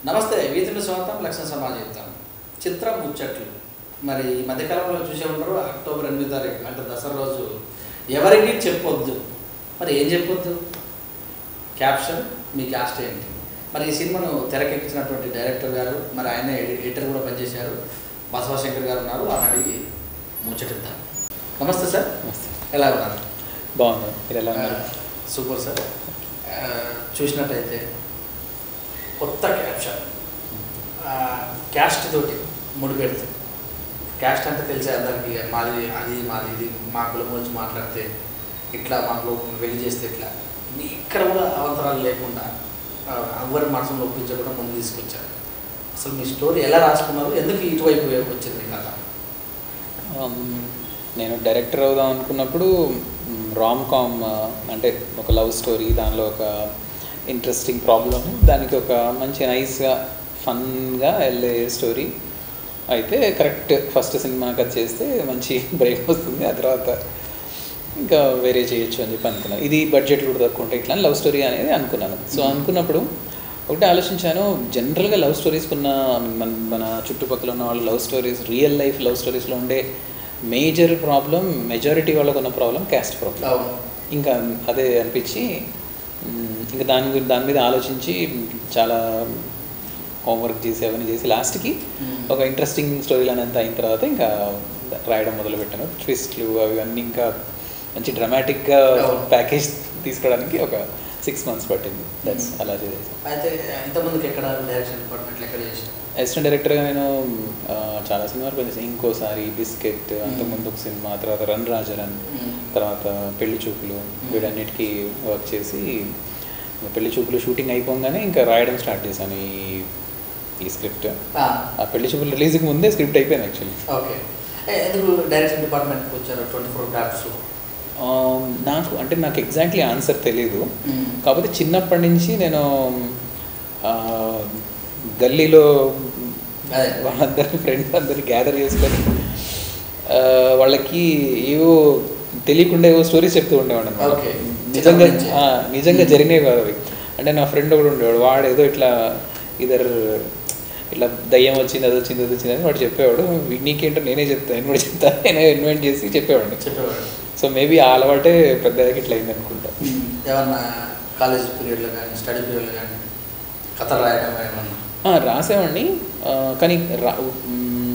నమస్తే, వీధుల స్వాగతం, లక్ష్య సమాజం. చిత్రం ముచ్చట్లు. మరి ఈ మధ్యకాలంలో చూసే ఉంటారు, అక్టోబర్ 8వ తారీఖు అంటే దసరా రోజు ఎవరికి చెప్పొద్దు. మరి ఏం చెప్పొద్దు? క్యాప్షన్, మీ కాస్ట్ ఏంటి? మరి ఈ సినిమాను తెరకెక్కించినటువంటి డైరెక్టర్ గారు, మరి ఆయన ఎడిటర్ కూడా పనిచేశారు, బసవశంకర్ గారు ఉన్నారు. వారిని అడిగి ముచ్చటిద్దాం. నమస్తే సార్. నమస్తే. ఎలా ఉన్నారు? బాగుంది. మీరు ఎలా ఉన్నారు? Super sir. చూసినట్టయితే కొత్త క్యాప్షన్, క్యాస్ట్ తోటి ముడిపెడుతుంది. క్యాస్ట్ అంటే తెలిసే అందరికీ, మాది అది మాది ఇది, మా కులం గురించి మాట్లాడితే ఇట్లా, మా కులం వెళ్ళి చేస్తే ఇట్లా, ఇక్కడ కూడా అవంతరాలు లేకుండా ఎవరి మనసును ఒప్పించకుండా ముందు తీసుకొచ్చారు. అసలు మీ స్టోరీ ఎలా రాసుకున్నారు? ఎందుకు ఇటువైపు వచ్చింది కథ? నేను డైరెక్టర్ అవుదాం అనుకున్నప్పుడు రామ్ కామ్ అంటే ఒక లవ్ స్టోరీ, దానిలో ఒక ఇంట్రెస్టింగ్ ప్రాబ్లం, దానికి ఒక మంచి నైస్గా ఫన్గా వెళ్ళే స్టోరీ అయితే కరెక్ట్ ఫస్ట్ సినిమా కథ చేస్తే మంచి బ్రేక్ వస్తుంది. ఆ తర్వాత ఇంకా వేరే చేయొచ్చు అని చెప్పి అనుకున్నాను. ఇది బడ్జెట్ కూడా తక్కువ ఉంటాయి, ఇట్లా లవ్ స్టోరీ అనేది అనుకున్నాను. సో అనుకున్నప్పుడు ఒకటే ఆలోచించాను, జనరల్గా లవ్ స్టోరీస్కున్న మన చుట్టుపక్కల ఉన్న వాళ్ళు love stories, real life love స్టోరీస్లో ఉండే మేజర్ ప్రాబ్లం, మెజారిటీ వాళ్ళకు ఉన్న ప్రాబ్లం క్యాస్ట్ ప్రాబ్లం. ఇంకా అదే అనిపించి ఇంకా దాని మీద ఆలోచించి చాలా హోంవర్క్ చేసి అవన్నీ చేసి లాస్ట్కి ఒక ఇంట్రెస్టింగ్ స్టోరీలు అనేది అయిన తర్వాత ఇంకా రాయడం మొదలుపెట్టాను. ట్విస్ట్లు అవి అన్నీ ఇంకా మంచి డ్రామాటిక్గా ప్యాకేజ్ తీసుకోవడానికి ఒక 6 months పట్టింది. దట్స్ అలా చేసేసి. అయితే ఇంతమందికి ఎక్కడ డైరెక్షన్ డిపార్ట్మెంట్లో ఎక్కడ చేసి అసిస్టెంట్ డైరెక్టర్గా నేను చాలా సినిమాలు పనిచేసాను. ఇంకోసారి బిస్కెట్, అంతకుముందు ఒక సినిమా, తర్వాత రన్ రాజరన్, తర్వాత పెళ్లి చూపులు, వీటన్నిటికీ వర్క్ చేసి పెళ్లి చూపులు షూటింగ్ అయిపోగానే ఇంకా రాయడం స్టార్ట్ చేశాను ఈ స్క్రిప్ట్. ఆ పెళ్లి చూపులు రిలీజ్కి ముందే స్క్రిప్ట్ అయిపోయింది యాక్చువల్లీ. ఓకే. ఎందుకు డైరెక్షన్ డిపార్ట్మెంట్కి వచ్చారు? 24 క్రాఫ్ట్స్ నాకు ఎగ్జాక్ట్లీ ఆన్సర్ తెలీదు. కాకపోతే చిన్నప్పటి నుంచి నేను గల్లీలో వాళ్ళందరూ ఫ్రెండ్స్ అందరూ గ్యాదర్ చేసుకొని వాళ్ళకి ఏవో తెలియకుండా ఏవో స్టోరీస్ చెప్తూ ఉండేవాడు అనమాట. నిజంగా జరిగినాయి కాదు అవి. అంటే నా ఫ్రెండ్ ఒకడు ఉండేవాడు, వాడు ఏదో ఇట్లా ఇట్లా దయ్యం వచ్చింది, అది వచ్చింది, అది వచ్చింది అని వాడు చెప్పేవాడు. నీకేంటో నేనే చెప్తాను, నేను కూడా చెప్తాను, నేనే ఇన్వెంట్ చేసి చెప్పేవాడు. సో మేబీ ఆ అలవాటే పెద్దగా ఇట్లా అయింది అనుకుంటా. ఏమన్నా కాలేజ్ పీరియడ్లో కానీ స్టడీ పీరియడ్లో కానీ కథలు రాయడం ఏమన్నా రాసేవాడిని, కానీ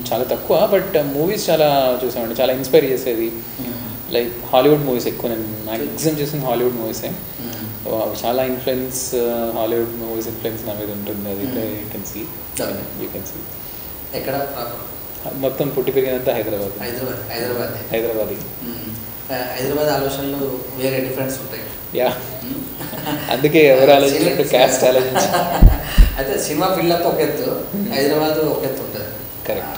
చాలా తక్కువ. బట్ మూవీస్ చాలా చూసేవాడిని, చాలా ఇన్స్పైర్ చేసేది. లైక్ హాలీవుడ్ మూవీస్ ఎక్కువ నేను మ్యాక్సిమం చూసిన హాలీవుడ్ మూవీసే. చాలా ఇన్ఫ్లుయెన్స్, హాలీవుడ్ మూవీస్ ఇన్ఫ్లుయెన్స్ నా మీద ఉంటుంది. అది యూ కెన్ సీ. ఎక్కడ మొత్తం పుట్టి పెరిగినంత హైదరాబాద్. హైదరాబాద్ ఆలోచనలు వేరే డిఫరెన్స్ ఉంటాయి. యా, అందుకే ఎవరు ఆలోచించారు క్యాస్ట్ ఆలోచించి. అయితే సినిమా ఫీల్డ్ అంతా ఒక ఎత్తు, హైదరాబాద్ ఒక ఎత్తు ఉంటుంది. కరెక్ట్.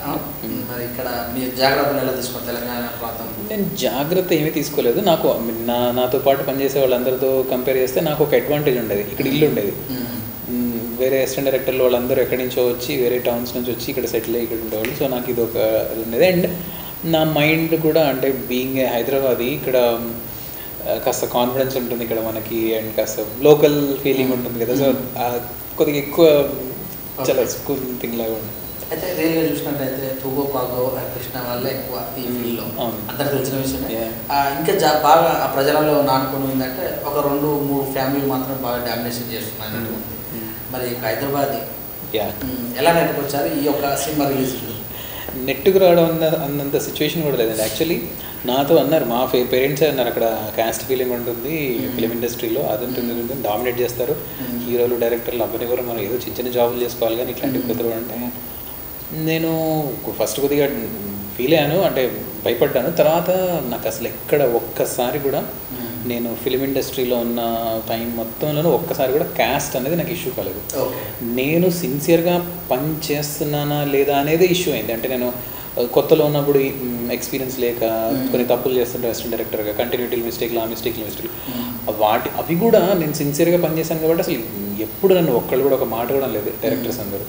మరి ఇక్కడ మీరు జాగ్రత్తలు ఎలా తీసుకోండి? తెలంగాణ ప్రాంతం నేను జాగ్రత్త ఏమీ తీసుకోలేదు. నాకు నాతో పాటు పనిచేసే వాళ్ళందరితో కంపేర్ చేస్తే నాకు ఒక అడ్వాంటేజ్ ఉండేది. ఇక్కడ ఇల్లు ఉండేది. వేరే అసిస్టెంట్ డైరెక్టర్లు వాళ్ళందరూ ఎక్కడి నుంచో వచ్చి, వేరే టౌన్స్ నుంచి వచ్చి ఇక్కడ సెటిల్ అయ్యి ఇక్కడ ఉండేవాళ్ళు. సో నాకు ఇది ఒక ఉండేది. అండ్ నా మైండ్ కూడా, అంటే బీయింగ్ ఏ హైదరాబాదీ, ఇక్కడ కాస్త కాన్ఫిడెన్స్ ఉంటుంది ఇక్కడ మనకి, అండ్ కాస్త లోకల్ ఫీలింగ్ ఉంటుంది కదా. సో కొద్దిగా ఎక్కువ చాలా స్కూల్ థింగ్ లాగా ఉంటుంది. అయితే రియల్గా చూసినట్టయితే తూగో పాగో కృష్ణ వాళ్ళే ఎక్కువ ఈ ఫీల్డ్లో, అందరికి తెలిసిన విషయమే. ఇంకా బాగా ఆ ప్రజలలో నానుకొని ఉందంటే ఒక 2-3 ఫ్యామిలీలు మాత్రం బాగా డామినేషన్ చేస్తున్నాయి. మరి హైదరాబాద్ ఎలా నెట్టుకొచ్చారు ఈ యొక్క సినిమా రిలీజ్లో? నెట్టుకు రావడం అన్నంత సిచ్యువేషన్ కూడా లేదండి. యాక్చువల్లీ నాతో అన్నారు, మా పేరెంట్సే అన్నారు, అక్కడ క్యాస్ట్ ఫీలింగ్ ఉంటుంది ఫిలిం ఇండస్ట్రీలో, అది ఉంటుంది, డామినేట్ చేస్తారు హీరోలు, డైరెక్టర్లు, అవ్వనివ్వరు, మనం ఏదో చిన్న చిన్న జాబులు చేసుకోవాలి కానీ ఇట్లాంటివి కుదరవు అంటే నేను ఫస్ట్ కొద్దిగా ఫీల్ అయ్యాను, అంటే భయపడ్డాను. తర్వాత నాకు అసలు ఎక్కడ ఒక్కసారి కూడా నేను ఫిలిం ఇండస్ట్రీలో ఉన్న టైం మొత్తంలోనూ ఒక్కసారి కూడా క్యాస్ట్ అనేది నాకు ఇష్యూ కాలేదు. నేను సిన్సియర్గా పని చేస్తున్నానా లేదా అనేది ఇష్యూ అయింది. అంటే నేను కొత్తలో ఉన్నప్పుడు ఎక్స్పీరియన్స్ లేక కొన్ని తప్పులు చేస్తుంటే అసిస్టెంట్ డైరెక్టర్గా కంటిన్యూటీలు మిస్టేక్లు అవి కూడా నేను సిన్సియర్గా పనిచేశాను కాబట్టి అసలు ఎప్పుడు నన్ను ఒక్కళ్ళు కూడా ఒక మాట కూడా లేదు డైరెక్టర్స్ అందరూ.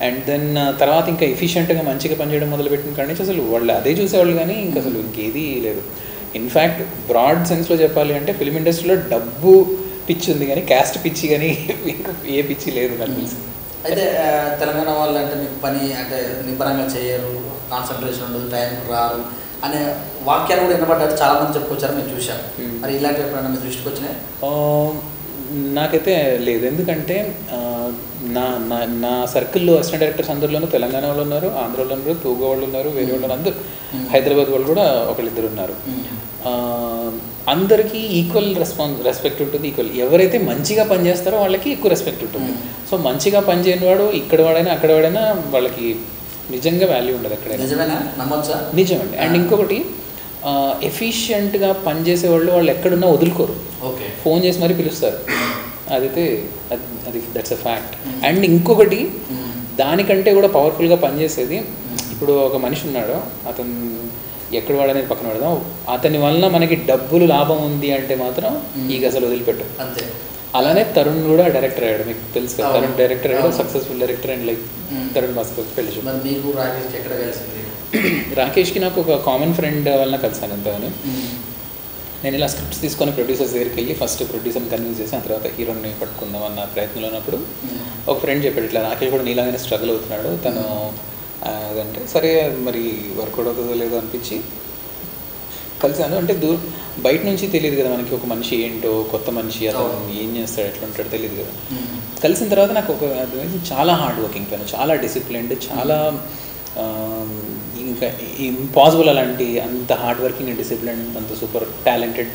అండ్ దెన్ తర్వాత ఇంకా ఎఫిషియెంట్గా మంచిగా పనిచేయడం మొదలుపెట్టిన కాడి నుంచి అసలు వాళ్ళు అదే చూసేవాళ్ళు కానీ ఇంకా అసలు ఇంకేదీ లేదు. ఇన్ఫ్యాక్ట్ బ్రాడ్ సెన్స్లో చెప్పాలి అంటే ఫిలిం ఇండస్ట్రీలో డబ్బు పిచ్చి ఉంది కానీ క్యాస్ట్ పిచ్చి కానీ ఏ పిచ్చి లేదు నాకు తెలిసి. అయితే తెలంగాణ వాళ్ళు అంటే మీకు పని అంటే నిబ్బరంగా చేయరు, కాన్సన్ట్రేషన్ ఉండదు, టైం రారు అనే వాక్యాలు కూడా వినబడ్డారు, చాలామంది చెప్పుకొచ్చారు, మేము చూసాం. మరి ఇలాంటివి ఎప్పుడైనా మీ దృష్టికి వచ్చినాయి? నాకైతే లేదు. ఎందుకంటే నా నా నా సర్కిల్లో అసిస్టెంట్ డైరెక్టర్స్ అందరిలోనూ తెలంగాణ వాళ్ళు ఉన్నారు, ఆంధ్రలో ఉన్నారు, తూగు వాళ్ళు ఉన్నారు, వేరే వాళ్ళు అందరూ, హైదరాబాద్ వాళ్ళు కూడా ఒకళ్ళిద్దరు ఉన్నారు. అందరికీ ఈక్వల్ రెస్పెక్ట్ ఉంటుంది. ఈక్వల్ ఎవరైతే మంచిగా పనిచేస్తారో వాళ్ళకి ఎక్కువ రెస్పెక్ట్ ఉంటుంది. సో మంచిగా పనిచేయని వాడు ఇక్కడ వాడైనా అక్కడ వాడైనా వాళ్ళకి నిజంగా వాల్యూ ఉండదు అక్కడ. నిజమండి. అండ్ ఇంకొకటి ఎఫిషియెంట్గా పనిచేసే వాళ్ళు ఎక్కడున్నా వదులుకోరు, ఫోన్ చేసి మరీ పిలుస్తారు. అదైతే అది దట్స్ అ ఫ్యాక్ట్. అండ్ ఇంకొకటి దానికంటే కూడా పవర్ఫుల్గా పనిచేసేది, ఇప్పుడు ఒక మనిషి ఉన్నాడు, అతను ఎక్కడ వాడనేది పక్కన పెడదాం, అతని వలన మనకి డబ్బులు లాభం ఉంది అంటే మాత్రం ఈ గసలు వదిలిపెట్టు. అంతే. అలానే తరుణ్ కూడా డైరెక్టర్ అయ్యాడు, మీకు తెలుసు కదా. తరుణ్ డైరెక్టర్ అయ్యాడు, successful director. And like Tarun Bhaskar fellowship. రాకేష్కి నాకు ఒక కామన్ ఫ్రెండ్ వలన కలిసాను అంతగాని. నేను ఇలా స్క్రిప్ట్స్ తీసుకొని ప్రొడ్యూసర్స్ దగ్గరికి వెళ్ళి ఫస్ట్ ప్రొడ్యూసర్ని కన్విన్స్ చేసి ఆ తర్వాత హీరోని పట్టుకుందాం అన్న ప్రయత్నంలో ఉన్నప్పుడు ఒక ఫ్రెండ్ చెప్పాడు, ఇట్లా రాకేష్ కూడా నీలాగానే స్ట్రగుల్ అవుతున్నాడు, తను అదంటే సరే మరి వర్కౌట్ అవుతుందో లేదో అనిపించి కలిసాను. అంటే బయట నుంచి తెలియదు కదా మనకి ఒక మనిషి ఏంటో, కొత్త మనిషి, అతను ఏం చేస్తాడు, ఎట్లా ఉంటాడో తెలియదు కదా. కలిసిన తర్వాత నాకు ఒక చాలా హార్డ్ వర్కింగ్ తను, చాలా డిసిప్లిన్డ్, చాలా ఇంకా ఇంపాసిబుల్ అలాంటి అంత హార్డ్ వర్కింగ్ అండ్ డిసిప్లిన్, అంత సూపర్ టాలెంటెడ్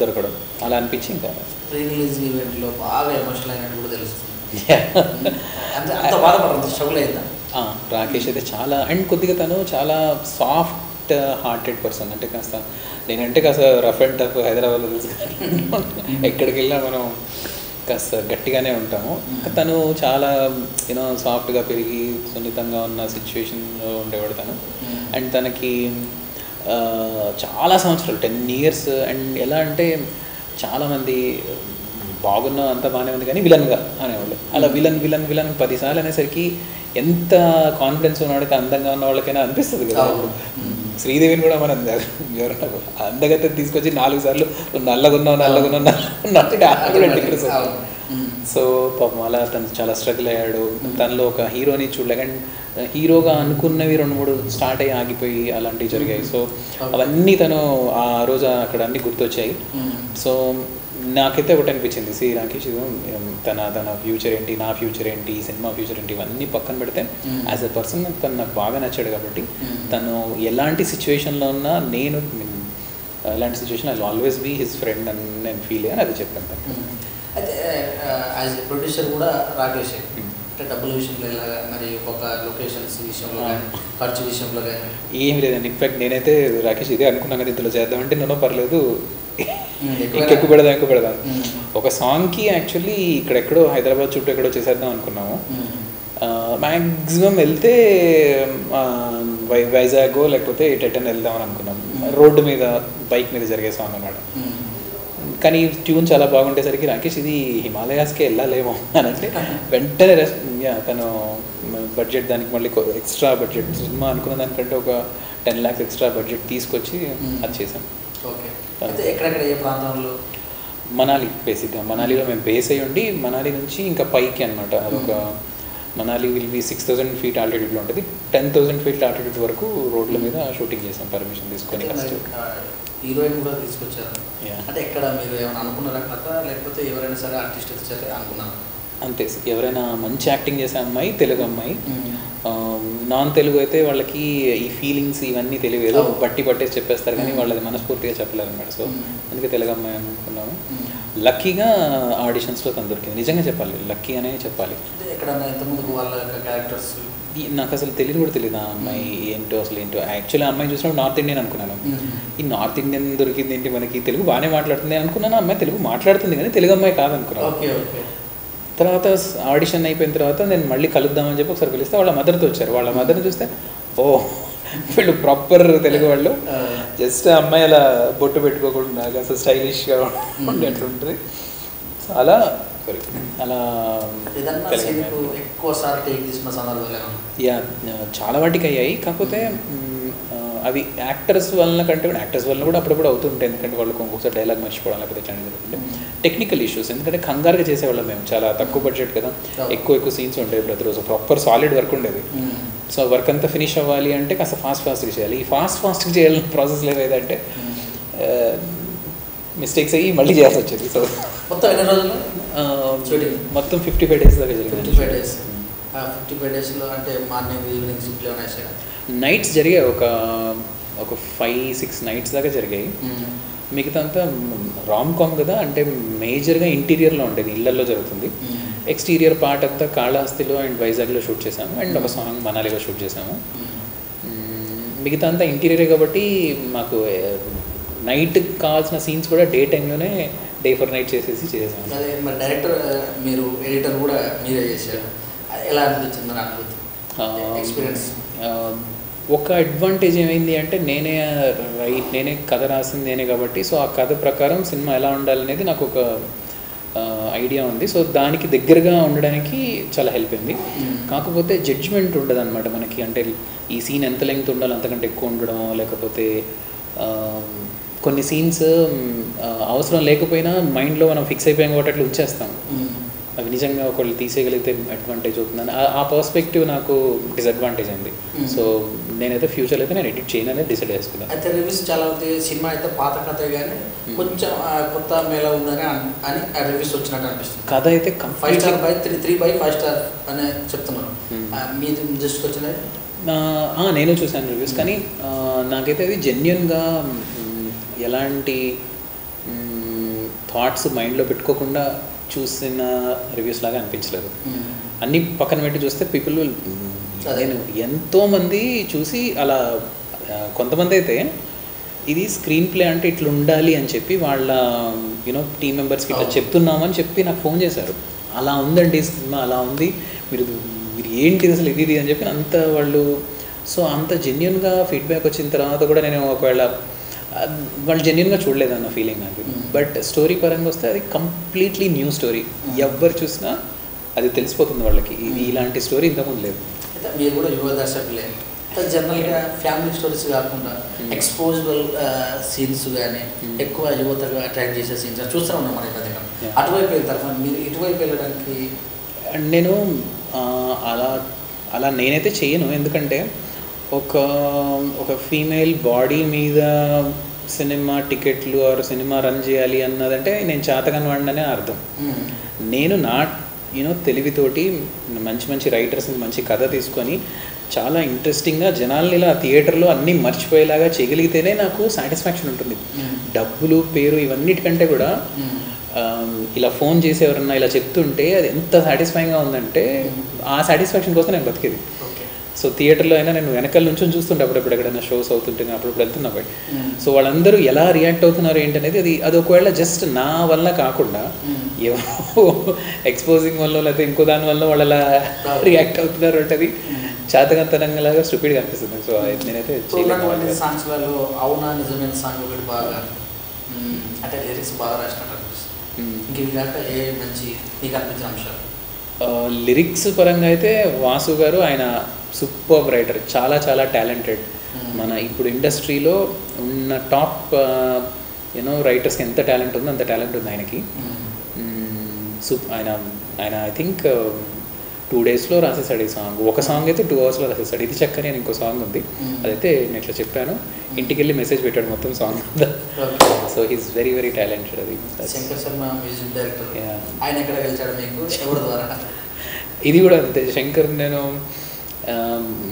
దొరకడం అలా అనిపించి ఇంకా ప్రీ రిలీజ్ ఈవెంట్లో బాగా ఎమోషనల్ అయినట్టు కూడా తెలుస్తుంది. రాకేష్ అయితే చాలా, అండ్ కొద్దిగా తను చాలా సాఫ్ట్ హార్టెడ్ పర్సన్. అంటే కాస్త నేనంటే కాస్త రఫ్ అండ్ టఫ్ హైదరాబాద్లో తెలుసు, ఎక్కడికి వెళ్ళినా మనం కాస్త గట్టిగానే ఉంటాము. తను చాలా యూనో సాఫ్ట్గా పెరిగి సున్నితంగా ఉన్న సిచ్యువేషన్లో ఉండేవాడు తను. అండ్ తనకి చాలా సంవత్సరాలు 10 years. అండ్ ఎలా అంటే చాలామంది బాగున్నా అంత బాగానే ఉంది కానీ విలన్గా అనేవాళ్ళు. అలా విలన్ 10 సార్లు అనేసరికి ఎంత కాన్ఫిడెన్స్ ఉన్నవాడికి, అందంగా ఉన్న వాళ్ళకైనా అనిపిస్తుంది కదా. శ్రీదేవిని కూడా మనం ఎవరన్నా అందగత తీసుకొచ్చి 4 సార్లు నల్లగున్నావు. సో పాపం అలా తను చాలా స్ట్రగుల్ అయ్యాడు. తనలో ఒక హీరోని చూడలేక, అండ్ హీరోగా అనుకున్నవి 2-3 స్టార్ట్ అయ్యి ఆగిపోయి అలాంటివి జరిగాయి. సో అవన్నీ తను ఆ రోజు అక్కడ అన్నీ గుర్తొచ్చాయి. సో నాకైతే ఒకటి అనిపించింది, రాకేష్ తన ఫ్యూచర్ ఏంటి, నా ఫ్యూచర్ ఏంటి, సినిమా ఫ్యూచర్ ఏంటి, ఇవన్నీ పక్కన పెడితే యాజ్ ఎ పర్సన్ తను నాకు బాగా నచ్చాడు. కాబట్టి తను ఎలాంటి సిచ్యువేషన్లో ఉన్నా, నేను ఎలాంటి situation I will always be his friend అని నేను ఫీల్ అయ్యాను. అది చెప్పాను తను. అయితే యాజ్ ఎ ప్రొడ్యూసర్ కూడా రాకేష్ అంటే డబ్బుల విషయంలో ఎలాగా, మరి ఒక లొకేషన్స్ విషయంలో కానీ, ఖర్చు విషయంలో కానీ ఏమి లేదండి. ఇన్ఫాక్ట్ నేనైతే రాకేష్ ఇదే అనుకున్నాను కదా, ఇందులో చేద్దామంటే నన్ను పర్లేదు ఎక్కువ పెడదాం. ఒక సాంగ్కి యాక్చువల్లీ ఇక్కడెక్కడో హైదరాబాద్ చుట్టూ ఎక్కడో చేసేద్దాం అనుకున్నాము. మ్యాక్సిమం వెళ్తే వైజాగో లేకపోతే ఎటెన్ వెళ్దామని అనుకున్నాం. రోడ్డు మీద బైక్ మీద జరిగే సాంగ్ అన్నమాట. కానీ ట్యూన్ చాలా బాగుండేసరికి రాకేష్ ఇది హిమాలయాస్కే వెళ్ళాలేమో అని అంటే వెంటనే తను బడ్జెట్ దానికి మళ్ళీ ఎక్స్ట్రా బడ్జెట్, సినిమా అనుకున్న దానికంటే ఒక 10 lakhs ఎక్స్ట్రా బడ్జెట్ తీసుకొచ్చి అది చేసాం. ఓకే. అయితే ఎక్కడెక్కడ ఏ ప్రాంతంలో? మనాలి. బేసిక్గా మనాలిలో మేము బేస్ అయ్యి ఉండి మనాలి నుంచి ఇంకా పైకి అనమాట. అదొక మనాలి విల్ బి 6000 feet ఆల్టిట్యూడ్లో ఉంటుంది. 10,000 feet ఆల్టిట్యూడ్ వరకు రోడ్ల మీద షూటింగ్ చేసాం పర్మిషన్ తీసుకొని. హీరోయిన్ కూడా తీసుకొచ్చారు అంటే ఎక్కడ మీరు ఏమైనా అనుకున్నారా కథ, లేకపోతే ఎవరైనా సరే ఆర్టిస్ట్ వచ్చారు అనుకున్నారు? అంతే, ఎవరైనా మంచి యాక్టింగ్ చేసే అమ్మాయి, తెలుగు అమ్మాయి. నాన్ తెలుగు అయితే వాళ్ళకి ఈ ఫీలింగ్స్ ఇవన్నీ తెలియదు, ఏదో పట్టేసి చెప్పేస్తారు కానీ వాళ్ళది మనస్ఫూర్తిగా చెప్పలేరు అనమాట. సో అందుకే తెలుగు అమ్మాయి అనుకున్నాము. లక్కీగా ఆడిషన్స్లో తను దొరికింది. నిజంగా చెప్పాలి, లక్కీ అనే చెప్పాలి. ఎక్కడన్నా ఇంతకుముందు వాళ్ళ క్యారెక్టర్స్ నాకు అసలు తెలియదు ఆ అమ్మాయి ఏంటో యాక్చువల్లీ ఆ అమ్మాయి చూసినప్పుడు నార్త్ ఇండియన్ అనుకున్నాను. ఈ నార్త్ ఇండియన్ దొరికింది ఏంటి, మనకి తెలుగు బాగానే మాట్లాడుతుంది అనుకున్నాను. అమ్మాయి తెలుగు మాట్లాడుతుంది కానీ తెలుగు అమ్మాయి కాదనుకున్నాను. తర్వాత ఆడిషన్ అయిపోయిన తర్వాత నేను మళ్ళీ కలుద్దామని చెప్పి ఒకసారి పిలిస్తే వాళ్ళ మదర్తో వచ్చారు. వాళ్ళ మదర్ని చూస్తే ఓ వీళ్ళు ప్రాపర్ తెలుగు వాళ్ళు. జస్ట్ అమ్మాయి అలా బొట్టు పెట్టుకోకుండా అసలు స్టైలిష్గా ఉండేట్లుంటుంది. చాలా అలా ఎక్కువసారి టేక్ తీసుకున్న సందర్భాలు చాలా వాటికి అయ్యాయి. కాకపోతే అవి యాక్టర్స్ వలన కంటే కూడా యాక్టర్స్ వలన కూడా అప్పుడప్పుడు అవుతుంటాయి, ఎందుకంటే వాళ్ళకి ఇంకొకసారి డైలాగ్ మర్చిపోవడం లేకపోతే ఇట్లాంటివి జరుగుతుంటే టెక్నికల్ ఇష్యూస్. ఎందుకంటే కంగారుగా చేసేవాళ్ళం మేము, చాలా తక్కువ బడ్జెట్ కదా, ఎక్కువ సీన్స్ ఉండేవి ప్రతిరోజు, ప్రాపర్ సాలిడ్ వర్క్ ఉండేది. సో వర్క్ అంతా ఫినిష్ అవ్వాలి అంటే కాస్త ఫాస్ట్గా చేయాలి. ఈ ఫాస్ట్గా చేయాలని ప్రాసెస్ లేదంటే మిస్టేక్స్ అయ్యి మళ్ళీ చేయాల్సి వచ్చేది. సో మొత్తం ఎన్ని రోజులు మొత్తం 55 days దాకా జరిగింది. 55 days. 55 daysలో అంటే మార్నింగ్ ఈవినింగ్ షిఫ్ట్లు ఏమైనా నైట్స్ జరిగాయి, ఒక 5-6 nights దాకా జరిగాయి. మిగతా అంతా రామ్ కామ్ కదా, అంటే మేజర్గా ఇంటీరియర్లో ఉండేది, ఇళ్లలో జరుగుతుంది. ఎక్స్టీరియర్ పార్ట్ అంతా కాళహస్తిలో అండ్ వైజాగ్లో షూట్ చేసాము, అండ్ ఒక సాంగ్ మనాలిలో షూట్ చేసాము. మిగతా అంతా ఇంటీరియరే కాబట్టి మాకు నైట్ కావాల్సిన సీన్స్ కూడా డే టైంలోనే డే ఫర్ నైట్ చేసేసాము. అదే మరి డైరెక్టర్ మీరు, ఎడిటర్ కూడా మీరే చేశారు, ఎలా అనిపించింది మన అనుభూతి, ఎక్స్పీరియన్స్? ఒక అడ్వాంటేజ్ ఏమైంది అంటే నేనే కథ రాసింది నేనే కాబట్టి, సో ఆ కథ ప్రకారం సినిమా ఎలా ఉండాలనేది నాకు ఒక ఐడియా ఉంది. సో దానికి దగ్గరగా ఉండడానికి చాలా హెల్ప్ అయింది. కాకపోతే జడ్జ్మెంట్ ఉండదు అనమాట మనకి, అంటే ఈ సీన్ ఎంత లెంగ్త్ ఉండాలి అంతకంటే ఎక్కువ ఉండడం, లేకపోతే కొన్ని సీన్స్ అవసరం లేకపోయినా మైండ్లో మనం ఫిక్స్ అయిపోయాం కాబట్టి అట్లా ఉంచేస్తాం. అవి నిజంగా ఒకళ్ళు తీసేయగలిగితే అడ్వాంటేజ్ అవుతుందని ఆ పర్స్పెక్టివ్ నాకు డిసడ్వాంటేజ్ అయింది. సో నేనైతే ఫ్యూచర్లో అయితే నేను ఎడిట్ చేయను అనేది డిసైడ్ చేసుకున్నాను. అయితే రివ్యూస్ చాలా ఉంది, సినిమా అయితే పాత కథ కానీ కొంచెం కొత్త మేళ ఉందని అని రివ్యూస్ వచ్చినట్టు అనిపిస్తుంది. కథ అయితే 5 star by 3/5 star అనే చెప్తున్నాను. మీది జస్ట్ వచ్చినాయి? నేను చూశాను రివ్యూస్, కానీ నాకైతే అది జెన్యున్గా ఎలాంటి థాట్స్ మైండ్లో పెట్టుకోకుండా చూసిన రివ్యూస్ లాగా అనిపించలేదు. అన్నీ పక్కన పెట్టి చూస్తే పీపుల్ నేను ఎంతోమంది చూసి అలా, కొంతమంది అయితే ఇది స్క్రీన్ ప్లే అంటే ఇట్లా ఉండాలి అని చెప్పి వాళ్ళ టీమ్ మెంబర్స్కి ఇట్లా చెప్తున్నామని చెప్పి నాకు ఫోన్ చేశారు. అలా ఉందండి సినిమా, అలా ఉంది, మీరు ఏంటి అసలు ఇది అని చెప్పి అంత వాళ్ళు. సో అంత జెన్యున్గా ఫీడ్బ్యాక్ వచ్చిన తర్వాత కూడా నేను ఒకవేళ వాళ్ళు జెన్యున్గా చూడలేదన్న ఫీలింగ్ నాకు. బట్ స్టోరీ పరంగా వస్తే అది కంప్లీట్లీ న్యూ స్టోరీ, ఎవరు చూసినా అది తెలిసిపోతుంది వాళ్ళకి, ఇది ఇలాంటి స్టోరీ ఇంతకుముందు లేదు. మీరు కూడా యువ దర్శకులే, జనరల్గా ఫ్యామిలీ స్టోరీస్ కాకుండా ఎక్స్పోజబుల్ సీన్స్ కానీ ఎక్కువ యువతగా అట్రాక్ట్ చేసే సీన్స్ చూస్తూ ఉన్నాం మన పథకం. అటువైపు వెళ్తారు, మీరు ఇటువైపు వెళ్ళడానికి? నేను అలా నేనైతే చేయను, ఎందుకంటే ఒక ఫీమేల్ బాడీ మీద సినిమా టికెట్లు ఆర్ సినిమా రన్ చేయాలి అన్నదంటే నేను చేతగాని వాడిననే అర్థం. నేను తెలివితోటి మంచి రైటర్స్ని మంచి కథ తీసుకొని చాలా ఇంట్రెస్టింగ్గా జనాల్ని ఇలా థియేటర్లో అన్నీ మర్చిపోయేలాగా చేయగలిగితేనే నాకు సాటిస్ఫాక్షన్ ఉంటుంది. డబ్బులు పేరు ఇవన్నిటికంటే కూడా ఇలా ఫోన్ చేసి ఎవరన్నా ఇలా చెప్తుంటే అది ఎంత సాటిస్ఫైయింగ్గా ఉందంటే ఆ సాటిస్ఫాక్షన్ కోసం నేను బతికేది. సో థియేటర్లో అయినా నేను వెనకాల నుంచి చూస్తుంటే అప్పుడప్పుడు ఎక్కడైనా షోస్ అవుతుంటే నేను అప్పుడప్పుడు వెళ్తున్నా బయట. సో వాళ్ళందరూ ఎలా రియాక్ట్ అవుతున్నారు ఏంటనేది అది ఒకవేళ జస్ట్ నా వల్ల కాకుండా ఎవరో ఎక్స్పోజింగ్ వల్ల లేకపోతే ఇంకో దాని వల్ల వాళ్ళు అలా రియాక్ట్ అవుతున్నారు అంటే అది చేతకంతనంగా స్టూపిడ్గా అనిపిస్తుంది. సో నేనైతే సాంగ్స్లలో అవునా నిజమైన సాంగ్ ఒకటి బాగా అంటే లిరిక్స్ బాగా రాసినట్టు అనిపిస్తుంది. ఇంక కాక ఏ మంచి నీకు అనిపించిన అంశాలు? లిరిక్స్ పరంగా అయితే వాసు గారు ఆయన సూపర్ రైటర్, చాలా చాలా టాలెంటెడ్. మన ఇప్పుడు ఇండస్ట్రీలో ఉన్న టాప్ రైటర్స్కి ఎంత టాలెంట్ ఉందో అంత టాలెంట్ ఉంది ఆయనకి. ఆయన ఐ థింక్ 2 daysలో రాసేసాడు ఈ సాంగ్. ఒక సాంగ్ అయితే 2 hours రాసేసాడు. ఇది చక్కని అని ఇంకో సాంగ్ ఉంది, అదైతే నేను ఇట్లా చెప్పాను, ఇంటికి వెళ్ళి మెసేజ్ పెట్టాడు మొత్తం song. So he's very very talented. అది శంకర్ శర్మ మ్యూజిక్ డైరెక్టర్, ఆయన ఎక్కడ గెలిచాడు మీకు, ఎవరి ద్వారా? ఇది కూడా అంతే. శంకర్ నేను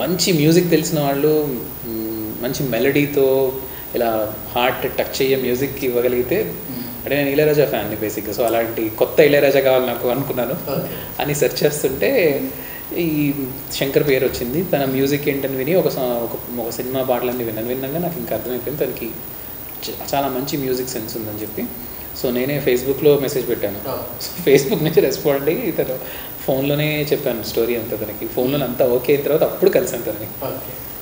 మంచి మ్యూజిక్ తెలిసిన వాళ్ళు, మంచి మెలడీతో ఇలా హార్ట్ టచ్ అయ్యే మ్యూజిక్ ఇవ్వగలిగితే, అంటే నేను ఇళయరాజా ఫ్యాన్ని బేసిక్గా. సో అలాంటి కొత్త ఇళయరాజా కావాలి నాకు అనుకున్నాను అని సెర్చ్ చేస్తుంటే ఈ శంకర్ పేరు వచ్చింది. తన మ్యూజిక్ ఏంటని విని ఒక సినిమా పాటలన్నీ విన్నాగా నాకు ఇంకా అర్థమైపోయింది తనకి చాలా మంచి మ్యూజిక్ సెన్స్ ఉందని చెప్పి. సో నేనే ఫేస్బుక్లో మెసేజ్ పెట్టాను. సో ఫేస్బుక్ నుంచి రెస్పాండ్ అయ్యి ఇతను ఫోన్లోనే చెప్పాను స్టోరీ అంతా తనకి. ఫోన్లో అంతా ఓకే అయిన తర్వాత అప్పుడు కలిసాను తనని.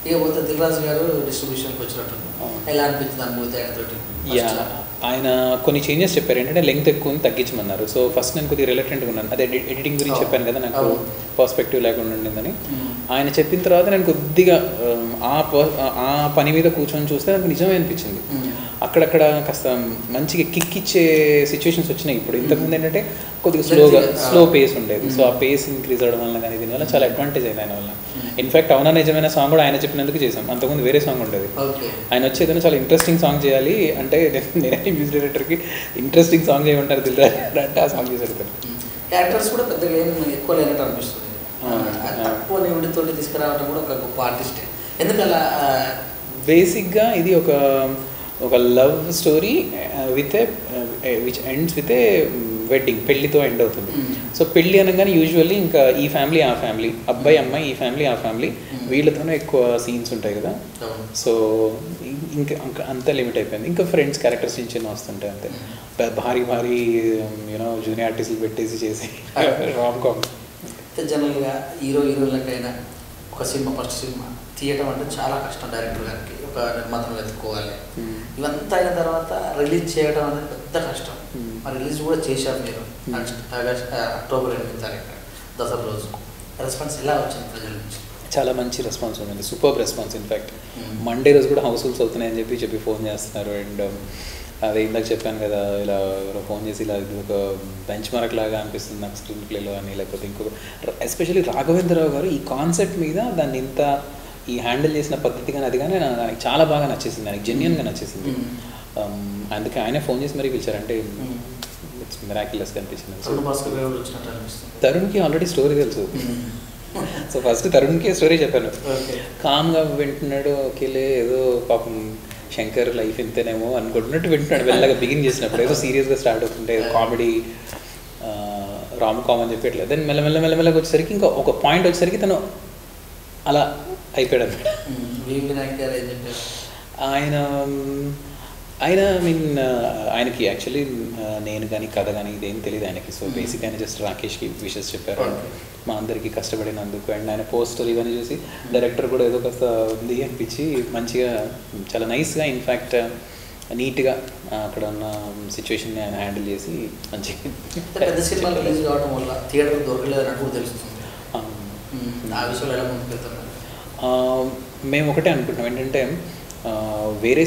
ఇక పోతే దిల్ రాజు గారు డిస్ట్రిబ్యూషన్కి వచ్చినట్టు ఎలా అనిపించింది అనుభూతి ఆయనతోటి? ఆయన కొన్ని చేంజెస్ చెప్పారు, ఏంటంటే లెంగ్త్ ఎక్కువ తగ్గించమన్నారు. సో ఫస్ట్ నేను కొద్దిగా రిలక్టెంట్గా ఉన్నాను, అదే ఎడిటింగ్ గురించి చెప్పాను కదా, నాకు పర్స్పెక్టివ్ లేకుండా ఉండిందని. ఆయన చెప్పిన తర్వాత నేను కొద్దిగా ఆ పని మీద కూర్చొని చూస్తే నాకు నిజమే అనిపించింది. అక్కడక్కడ కాస్త మంచిగా కిక్ ఇచ్చే సిచ్యువేషన్స్ వచ్చినాయి. ఇప్పుడు ఇంతకుముందు ఏంటంటే కొద్దిగా స్లో పేస్ ఉండేది. సో ఆ పేస్ ఇంక్రీజ్ అవ్వడం వల్ల కానీ దీనివల్ల చాలా అడ్వాంటేజ్ అయింది ఆయన వల్ల. ఇన్ఫాక్ట్ అవునా నిజమైన సాంగ్ కూడా ఆయన చెప్పినందుకు చేసాం. అంతకుముందు వేరే సాంగ్ ఉండేది. ఆయన వచ్చి ఏదైనా చాలా ఇంట్రెస్టింగ్ సాంగ్ చేయాలి అంటే నేనే మ్యూజిక్ డైరెక్టర్కి ఇంట్రెస్టింగ్ సాంగ్ చేయమంటారు దిల్రాజు అంటే ఆ సాంగ్ చేశారు. క్యారెక్టర్స్ కూడా పెద్దగా ఏం ఎక్కువ లేనట్టు అనిపిస్తుంది. తక్కువ నివుడితో తీసుకురావడం కూడా ఒక గొప్ప ఆర్టిస్టే. ఎందుకలా? బేసిక్గా ఇది ఒక love story with which ends with a wedding, పెళ్లితో ఎండ్ అవుతుంది. సో పెళ్ళి అనగానే యూజువల్లీ ఇంకా ఈ ఫ్యామిలీ ఆ ఫ్యామిలీ, అబ్బాయి అమ్మాయి ఈ ఫ్యామిలీ ఆ ఫ్యామిలీ, వీళ్ళతోనే ఎక్కువ సీన్స్ ఉంటాయి కదా. సో ఇంకా అంతా లిమిట్ అయిపోయింది. ఇంకా ఫ్రెండ్స్ క్యారెక్టర్స్ చిన్న వస్తుంటాయి అంతే. భారీ భారీ యూనో జూనియర్ ఆర్టిస్టులు పెట్టేసి చేసి రామ్ కామ్. జనరల్గా హీరోయిన్లకైనా ఒక సినిమా ఫస్ట్ సినిమా తీయటం అంటే చాలా కష్టం. డైరెక్టర్ గారికి ఒక నిర్మాతను వెతుక్కోవాలి. ఇవంతా అయిన తర్వాత రిలీజ్ చేయడం అనేది పెద్ద కష్టం. మరి రిలీజ్ కూడా చేశారు మీరు అక్టోబర్ 8 దసరా రోజు. రెస్పాన్స్ ఎలా వచ్చింది ప్రజల నుంచి? చాలా మంచి రెస్పాన్స్ ఉంది, సూపర్ రెస్పాన్స్. ఇన్ఫ్యాక్ట్ మండే రోజు కూడా హౌస్ఫుల్స్ అవుతున్నాయని చెప్పి ఫోన్ చేస్తున్నారు. అండ్ అదే ఇందాక చెప్పాను కదా, ఇలా ఫోన్ చేసి ఇలా ఇది ఒక బెంచ్ మార్క్ లాగా అనిపిస్తుంది నాకు స్క్రీన్ ప్లేలో అని. లేకపోతే ఇంకొక ఎస్పెషల్లీ రాఘవేంద్రరావు గారు ఈ కాన్సెప్ట్ మీద దాన్ని ఇంత ఈ హ్యాండిల్ చేసిన పద్ధతి కానీ అది కానీ నాకు చాలా బాగా నచ్చేసింది, నాకు జెన్యున్గా నచ్చేసింది. అందుకే ఆయనే ఫోన్ చేసి మరీ పిలిచారంటే ఇట్స్ మిరాక్యులస్గా అనిపించింది. తరుణ్కి ఆల్రెడీ స్టోరీ తెలుసు. సో ఫస్ట్ తరుణ్కి స్టోరీ చెప్పాను. కామ్గా వింటున్నాడు. ఓకేలే ఏదో పాపం శంకర్ లైఫ్ ఇంతేనేమో అనుకుంటున్నట్టు వింటున్నాడు. వెళ్ళగా బిగిన్ చేసినప్పుడు ఏదో సీరియస్గా స్టార్ట్ అవుతుంటే కామెడీ రామ్ కామ్ అని చెప్పట్లేదు. దెన్ మెల్లమెల్లగా వచ్చేసరికి ఇంకా ఒక పాయింట్ వచ్చేసరికి తను అలా అయిపోయాడు అనమాట. ఆయన ఆయనకి యాక్చువల్లీ నేను కానీ కథ కానీ ఇదేం తెలియదు ఆయనకి. సో బేసిక్ ఆయన జస్ట్ రాకేష్కి విషెస్ చెప్పారు మా అందరికీ కష్టపడినందుకు. అండ్ ఆయన పోస్టర్ ఇవన్నీ చూసి డైరెక్టర్ కూడా ఏదో కాస్త ఉంది అనిపించి మంచిగా చాలా నైస్గా ఇన్ఫ్యాక్ట్ నీట్గా అక్కడ ఉన్న సిచ్యువేషన్ని ఆయన హ్యాండిల్ చేసి మంచిగా పెద్ద సినిమా రిలీజ్ కావడం వల్ల థియేటర్ దొరకలేదు కూడా తెలుస్తుంది. ఆ విషయంలో ఎలా ముందుకెళ్తారు? మేము ఒకటే అనుకుంటున్నాం ఏంటంటే వేరే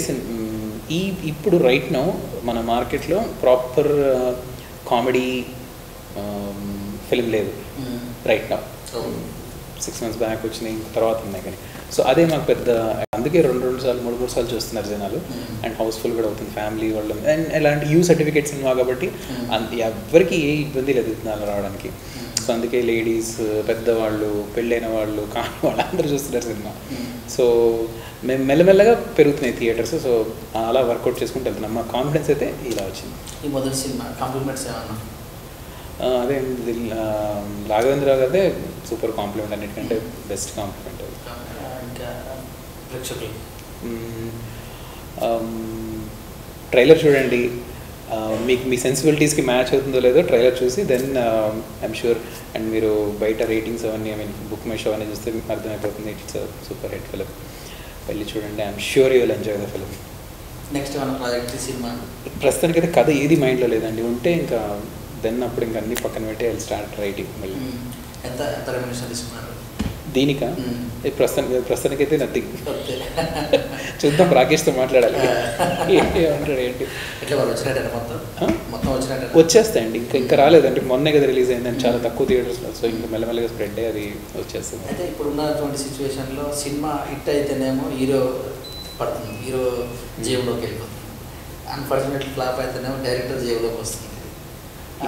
ఇప్పుడు రైట్ నౌ మన మార్కెట్లో ప్రాపర్ కామెడీ ఫిల్మ్ లేదు రైట్ నౌ. 6 months బ్యాక్ వచ్చినాయి, తర్వాత ఉన్నాయి కానీ. సో అదే మాకు పెద్ద, అందుకే 2 సార్లు 3 సార్లు చూస్తున్నారు జనాలు. అండ్ హౌస్ఫుల్ కూడా అవుతుంది ఫ్యామిలీ వాళ్ళు. అండ్ ఎలాంటి యూ సర్టిఫికేట్ సినిమా కాబట్టి ఎవరికి ఏ ఇబ్బంది లేదు విత్తనాలు రావడానికి. సో అందుకే లేడీస్, పెద్దవాళ్ళు, పెళ్ళైన వాళ్ళు, కాని వాళ్ళు అందరూ చూస్తున్నారు సినిమా. సో మేము మెల్లమెల్లగా పెరుగుతున్నాయి థియేటర్స్. సో అలా వర్కౌట్ చేసుకుంటూ వెళ్తున్నాం. మా కాన్ఫిడెన్స్ అయితే ఇలా వచ్చింది. ఈ మొదటి సినిమా కాంప్లిమెంట్స్ ఏమన్నా? అదే రాఘవేంద్రరావు గారే సూపర్ కాంప్లిమెంట్, అన్నిటికంటే బెస్ట్ కాంప్లిమెంట్. ఇంకా ప్రేక్షకులు ట్రైలర్ చూడండి, మీకు మీ సెన్సిబిలిటీస్కి మ్యాచ్ అవుతుందో లేదో ట్రైలర్ చూసి దెన్ ఐఎమ్ షూర్. అండ్ మీరు బయట రేటింగ్స్ అవన్నీ బుక్ మై షో అవన్నీ చూస్తే మీకు అర్థమైపోతుంది. It's super hit film. వెళ్ళి చూడండి, I'm sure you will enjoy the film. Next ఏమైనా ప్రాజెక్ట్ సినిమా? ప్రస్తుతానికి అయితే కథ ఏది మైండ్లో లేదండి. ఉంటే ఇంకా దెన్ అప్పుడు ఇంకా అన్ని పక్కన పెట్టి ఐ స్టార్ట్ రైటింగ్. మళ్ళీ ఎంత రెమ్యునరేషన్ తీసుకున్నారు దీనికా? ప్రస్తుతానికి అయితే నథింగ్. చూద్దాం, రాకేష్తో మాట్లాడాలి ఏమంటాడు ఏంటి. వచ్చేస్తాయండి, ఇంకా రాలేదండి. మొన్నే కదా రిలీజ్ అయిందని చాలా తక్కువ థియేటర్స్లో. సో ఇంకా మెల్లమెల్లగా స్ప్రెడ్ అయ్యి అది వచ్చేస్తుంది. అయితే ఇప్పుడున్నటువంటి సిచ్యువేషన్లో సినిమా హిట్ అయితేనేమో హీరో పడుతుంది, హీరో జేబులోకి వెళ్ళిపోతుంది. అన్ఫార్చునేట్లీ ఫ్లాప్ అయితేనేమో డైరెక్టర్ జేబులోకి వస్తుంది.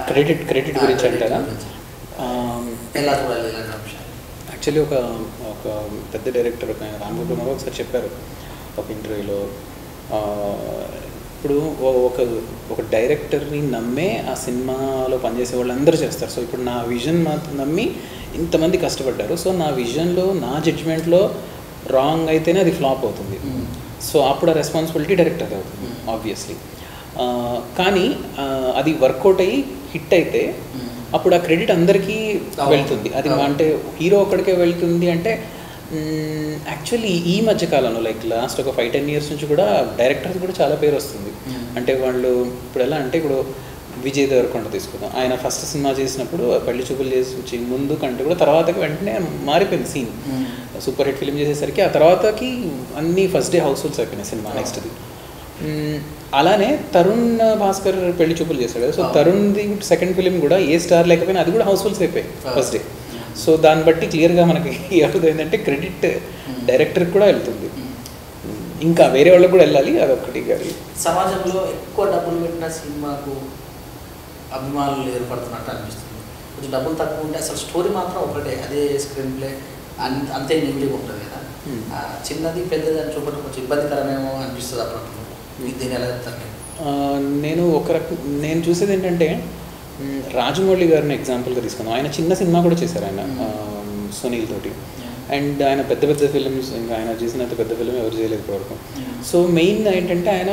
క్రెడిట్ గురించి అంటారా? ఎలా చూడాలి ఇలాంటి అంశాలు? యాక్చువల్లీ ఒక పెద్ద డైరెక్టర్ ఒక రామగోపాల్ ఒకసారి చెప్పారు ఒక ఇంటర్వ్యూలో, ఇప్పుడు ఒక డైరెక్టర్ని నమ్మే ఆ సినిమాలో పనిచేసే వాళ్ళు అందరూ చేస్తారు. సో ఇప్పుడు నా విజన్ మాత్రం నమ్మి ఇంతమంది కష్టపడ్డారు. సో నా విజన్లో, నా జడ్జ్మెంట్లో రాంగ్ అయితేనే అది ఫ్లాప్ అవుతుంది. సో అప్పుడు ఆ రెస్పాన్సిబిలిటీ డైరెక్టర్ అవుతుంది ఆబ్వియస్లీ. కానీ అది వర్కౌట్ అయ్యి హిట్ అయితే అప్పుడు ఆ క్రెడిట్ అందరికీ వెళ్తుంది. అది అంటే హీరో ఒక్కడికే వెళ్తుంది అంటే యాక్చువల్లీ ఈ మధ్యకాలంలో లైక్ లాస్ట్ ఒక 5-10 years నుంచి కూడా డైరెక్టర్స్ కూడా చాలా పేరు వస్తుంది. అంటే వాళ్ళు ఇప్పుడు ఎలా అంటే ఇప్పుడు విజయ్ దేవరకొండ తీసుకుందాం. ఆయన ఫస్ట్ సినిమా చేసినప్పుడు పెళ్లి చూపులు చేసి ముందు కంటే కూడా తర్వాతకి వెంటనే మారిపోయింది సీన్. సూపర్ హిట్ ఫిల్మ్ చేసేసరికి ఆ తర్వాతకి అన్నీ ఫస్ట్ డే హౌస్ఫుల్స్ అయిపోయినాయి సినిమా నెక్స్ట్ది. అలానే తరుణ్ భాస్కర్ పెళ్లి చూపులు చేశాడు. సో తరుణ్ది సెకండ్ ఫిలిం కూడా ఏ స్టార్ లేకపోయినా అది కూడా హౌస్ఫుల్స్ అయిపోయాయి ఫస్ట్ డే. సో దాన్ని బట్టి క్లియర్గా మనకి ఎవరిది ఏంటంటే క్రెడిట్ డైరెక్టర్కి కూడా వెళ్తుంది, ఇంకా వేరే వాళ్ళకి కూడా వెళ్ళాలి. అదొకటి. గారి సమాజంలో ఎక్కువ డబ్బులు పెట్టిన సినిమాకు అభిమానులు ఏర్పడుతున్నట్టు అనిపిస్తుంది. కొంచెం డబ్బులు తక్కువ ఉంటే అసలు స్టోరీ మాత్రం ఒకటే, అదే స్క్రీన్ ప్లే అంతే నీట్గా ఉంటుంది కదా. చిన్నది పెద్దది అని చూపడం కొంచెం ఇబ్బందికరమేమో అనిపిస్తుంది అప్పుడప్పుడు. దీన్ని ఎలా చెప్తాను? నేను చూసేది ఏంటంటే రాజమౌళి గారిని ఎగ్జాంపుల్గా తీసుకుందాం. ఆయన చిన్న సినిమా కూడా చేశారు ఆయన సునీల్ తోటి. అండ్ ఆయన పెద్ద పెద్ద ఫిలిమ్స్, ఇంకా ఆయన చేసినంత పెద్ద ఫిలిం ఎవరు చేయలేదు ఇప్పటివరకు. సో మెయిన్ ఏంటంటే ఆయన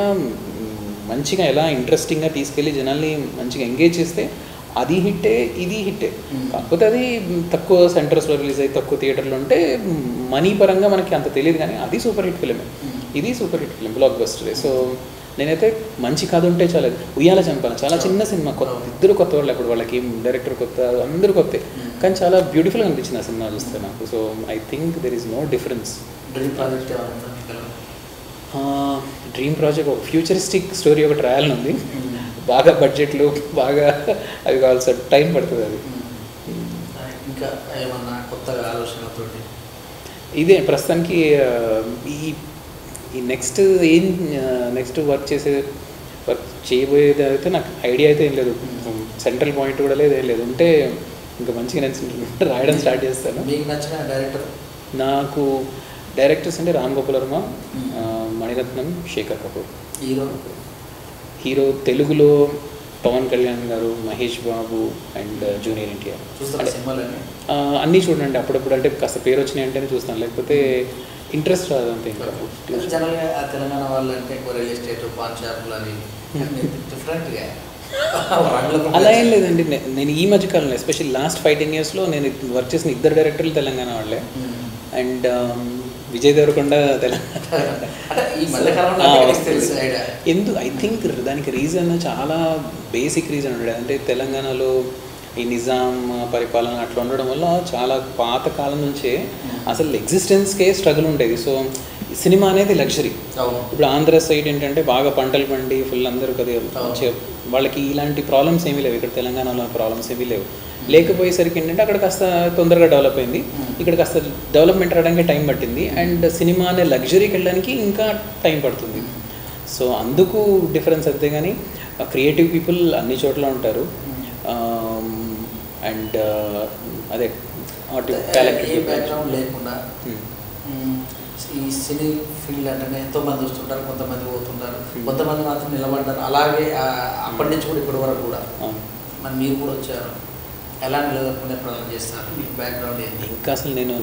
మంచిగా ఎలా ఇంట్రెస్టింగ్గా తీసుకెళ్ళి జనాల్ని మంచిగా ఎంగేజ్ చేస్తే అది హిట్టే, ఇది హిట్టే. కాకపోతే అది తక్కువ సెంటర్స్లో రిలీజ్ అయ్యి తక్కువ థియేటర్లో ఉంటే మనీ పరంగా మనకి అంత తెలియదు, కానీ అది సూపర్ హిట్ ఫిలిమే. ఇది సూపర్ హిట్ ఫిలిం, బ్లాక్ బస్టరే. సో నేనైతే మంచి కథ ఉంటే చాలా. ఉయ్యాల చంపాను చాలా చిన్న సినిమా, ఇద్దరు కొత్త వాళ్ళు, అప్పుడు వాళ్ళకి డైరెక్టర్ కొత్త, అందరూ కొత్త, కానీ చాలా బ్యూటిఫుల్గా అనిపించింది ఆ సినిమా చూస్తే నాకు. So I think there is no difference. Dream project ఒక ఫ్యూచరిస్టిక్ స్టోరీ ఒకటి రాయాలని ఉంది. బాగా బడ్జెట్లు బాగా అవి కావాలి సార్, టైం పడుతుంది అది. ఇంకా ఏమన్నా కొత్తగా ఆలోచనలతో ఇదే ప్రస్తుతానికి ఈ నెక్స్ట్ వర్క్ చేయబోయేది అయితే నాకు ఐడియా అయితే ఏం లేదు, సెంట్రల్ పాయింట్ కూడా లేదు, ఏం లేదు. ఉంటే ఇంకా మంచిగా నేను రాయడం స్టార్ట్ చేస్తాను. మీకు నచ్చిన డైరెక్టర్? నాకు డైరెక్టర్స్ అంటే రామ్ గోపాల్ వర్మ, మణిరత్నం, శేఖర్ కపూర్. హీరో తెలుగులో పవన్ కళ్యాణ్ గారు, మహేష్ బాబు అండ్ జూనియర్ ఎన్టీఆర్. అన్నీ చూడండి అప్పుడప్పుడు, అంటే కాస్త పేరు వచ్చినాయి అంటేనే చూస్తాను, లేకపోతే ఇంట్రెస్ట్ రాదు అంతే. ఇంకా జనరల్గా తెలంగాణ వాళ్ళు అంటే రియల్ ఎస్టేట్, పాన్ షాపులు అని డిఫరెంట్గా అలా ఏం లేదండి. నేను ఈ మధ్యకాలంలో ఎస్పెషల్లీ లాస్ట్ 5-10 yearsలో నేను వర్క్ చేసిన ఇద్దరు డైరెక్టర్లు తెలంగాణ వాళ్ళే. And Vijay Deverakonda Telangana. I think దానికి రీజన్ చాలా బేసిక్ రీజన్ ఉండేది. అంటే తెలంగాణలో ఈ నిజాం పరిపాలన అట్లా ఉండడం వల్ల చాలా పాతకాలం నుంచే అసలు ఎగ్జిస్టెన్స్కే స్ట్రగుల్ ఉండేది. సో సినిమా అనేది లగ్జరీ. ఇప్పుడు ఆంధ్ర సైడ్ ఏంటంటే బాగా పంటలు పండి ఫుల్ అందరూ కదా మంచిగా, వాళ్ళకి ఇలాంటి ప్రాబ్లమ్స్ ఏమీ లేవు. ఇక్కడ తెలంగాణలో ప్రాబ్లమ్స్ ఏమీ లేవు. లేకపోయేసరికి ఏంటంటే అక్కడ కాస్త తొందరగా డెవలప్ అయింది, ఇక్కడ కాస్త డెవలప్మెంట్ రావడానికి టైం పట్టింది. అండ్ సినిమా అనే లగ్జరీకి వెళ్ళడానికి ఇంకా టైం పడుతుంది. సో అందుకు డిఫరెన్స్ అంతే, కానీ క్రియేటివ్ పీపుల్ అన్ని చోట్ల ఉంటారు. అండ్ అదే బ్యాక్గ్రౌండ్ లేకుండా ఈ సినీ ఫీల్డ్ అంటేనే ఎంతోమంది వస్తుంటారు, కొంతమంది పోతుంటారు, కొంతమంది మాత్రం నిలబడ్డారు. అలాగే అప్పటి నుంచి కూడా ఇప్పటి వరకు కూడా మరి మీరు కూడా వచ్చారు, ఎలా నిలదొక్కునే ప్రయత్నం చేస్తారు? మీకు బ్యాక్గ్రౌండ్ ఏంటి? ఇంకా అసలు నేను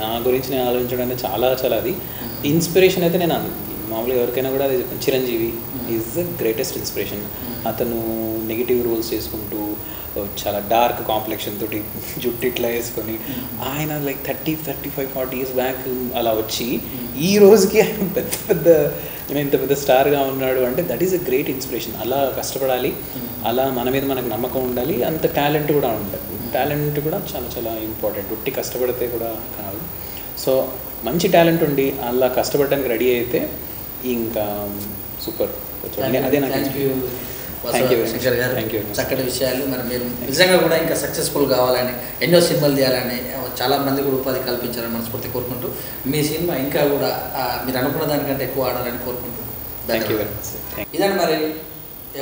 నా గురించి నేను ఆలోచించడం అంటే చాలా అది ఇన్స్పిరేషన్ అయితే నేను మామూలుగా ఎవరికైనా కూడా అదే చెప్పాను. Chiranjeevi is the greatest inspiration. అతను నెగిటివ్ రోల్స్ చేసుకుంటూ చాలా డార్క్ కాంప్లెక్షన్ తోటి జుట్టు ఇట్లా వేసుకొని ఆయన లైక్ 30-35-40 years బ్యాక్ అలా వచ్చి ఈ రోజుకి ఆయన పెద్ద ఇంత పెద్ద స్టార్గా ఉన్నాడు అంటే that is a great inspiration. అలా కష్టపడాలి, అలా మన మీద మనకు నమ్మకం ఉండాలి, అంత టాలెంట్ కూడా ఉండాలి. టాలెంట్ కూడా చాలా చాలా ఇంపార్టెంట్, ఉట్టి కష్టపడితే కూడా కాదు. సో మంచి టాలెంట్ ఉండి అలా కష్టపడడానికి రెడీ అయితే ఇంకా సూపర్. అదే నాకు చక్కటి విషయాలు. మరి మీరు నిజంగా కూడా ఇంకా సక్సెస్ఫుల్ కావాలని, ఎన్నో సినిమాలు తీయాలని, చాలా మంది కూడా ఉపాధి కల్పించాలని మనస్ఫూర్తి కోరుకుంటూ, మీ సినిమా ఇంకా కూడా మీరు అనుకున్న దానికంటే ఎక్కువ ఆడాలని కోరుకుంటూ. ఇదండి మరి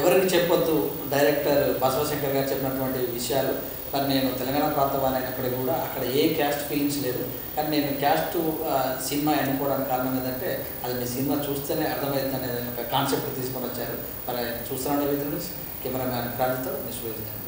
ఎవరికి చెప్పొద్దు డైరెక్టర్ బసవశంకర్ గారు చెప్పినటువంటి విషయాలు. మరి నేను తెలంగాణ ప్రాంతం అయినప్పటికీ కూడా అక్కడ ఏ క్యాస్ట్ ఫీలింగ్స్ లేదు, కానీ నేను క్యాస్ట్ సినిమా ఎన్నుకోవడానికి కారణం ఏంటంటే అది మీ సినిమా చూస్తేనే అర్థమవుతుంది అనేది ఒక కాన్సెప్ట్ తీసుకొని వచ్చారు. మరి చూస్తున్నాను కెమెరామ్యాన్ క్రాంతితో నిశ్వేదించాను.